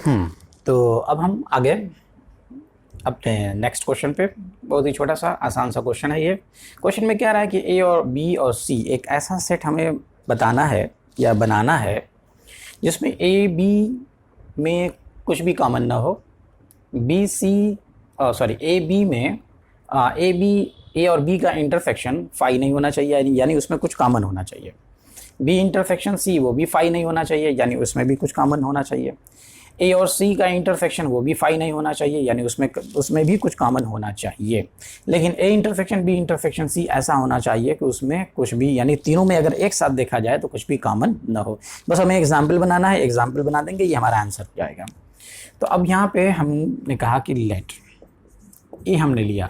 तो अब हम आगे अपने नेक्स्ट क्वेश्चन पे, बहुत ही छोटा सा आसान सा क्वेश्चन है ये। क्वेश्चन में क्या रहा है कि ए और बी और सी एक ऐसा सेट हमें बताना है या बनाना है जिसमें ए बी में कुछ भी कॉमन ना हो, B C sorry A B में ए और बी का इंटरसेक्शन फाई नहीं होना चाहिए, यानी उसमें कुछ कॉमन होना चाहिए। बी इंटरसेक्शन सी वो भी फाई नहीं होना चाहिए, यानी उसमें भी कुछ कॉमन होना चाहिए। ए और सी का इंटरसेक्शन वो भी फाई नहीं होना चाहिए, यानी उसमें भी कुछ कॉमन होना चाहिए। लेकिन A intersection B intersection C ऐसा होना चाहिए कि उसमें कुछ भी, यानी तीनों में अगर एक साथ देखा जाए तो कुछ भी कॉमन ना हो। बस हमें एग्जाम्पल बनाना है, एग्जाम्पल बना देंगे, ये हमारा आंसर हो जाएगा। तो अब यहाँ पे हमने कहा कि लेट ए हमने लिया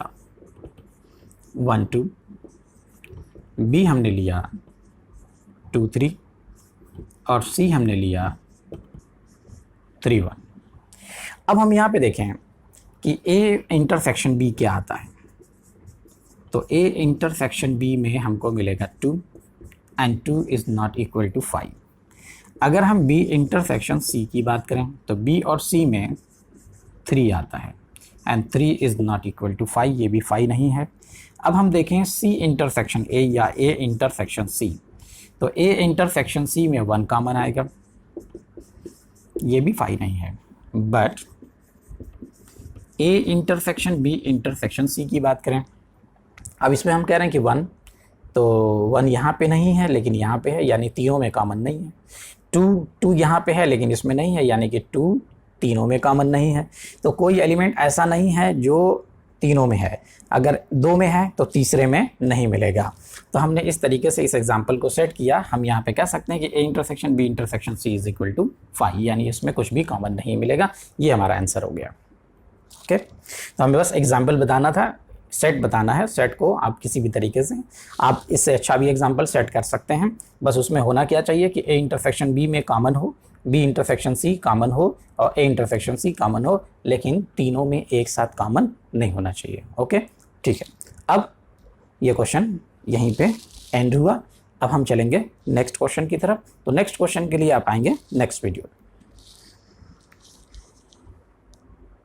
1 2, बी हमने लिया 2 3 और सी हमने लिया 3 1। अब हम यहाँ पे देखें कि ए इंटरसेक्शन बी क्या आता है। तो ए इंटरसेक्शन बी में हमको मिलेगा 2 and 2 is not equal to 5। अगर हम बी इंटरसेक्शन सी की बात करें तो बी और सी में 3 आता है and 3 is not equal to 5, ये भी 5 नहीं है। अब हम देखें सी इंटरसेक्शन ए या ए इंटरसेक्शन सी, तो ए इंटरसेक्शन सी में 1 कॉमन आएगा, ये भी 5 नहीं है। But A intersection B intersection C की बात करें, अब इसमें हम कह रहे हैं कि 1, तो 1 यहाँ पे नहीं है लेकिन यहाँ पे है, यानी तीनों में कॉमन नहीं है। 2 यहाँ पे है लेकिन इसमें नहीं है, यानी कि 2 तीनों में कॉमन नहीं है। तो कोई एलिमेंट ऐसा नहीं है जो तीनों में है, अगर 2 में है तो तीसरे में नहीं मिलेगा। तो हमने इस तरीके से इस एग्जांपल को सेट किया। हम यहाँ पे कह सकते हैं कि A intersection B intersection C is equal to 5, यानी इसमें कुछ भी कॉमन नहीं मिलेगा। ये हमारा आंसर हो गया। ओके, तो हमें बस एग्जाम्पल बताना था, सेट बताना है। सेट को आप किसी भी तरीके से, आप इससे अच्छा भी एग्जाम्पल सेट कर सकते हैं। बस उसमें होना क्या चाहिए कि ए इंटरसेक्शन बी में कॉमन हो, बी इंटरसेक्शन सी कॉमन हो और ए इंटरसेक्शन सी कॉमन हो, लेकिन तीनों में एक साथ कॉमन नहीं होना चाहिए। ओके, ठीक है। अब ये क्वेश्चन यहीं पे एंड हुआ। अब हम चलेंगे नेक्स्ट क्वेश्चन की तरफ। तो नेक्स्ट क्वेश्चन के लिए आप आएंगे नेक्स्ट वीडियो।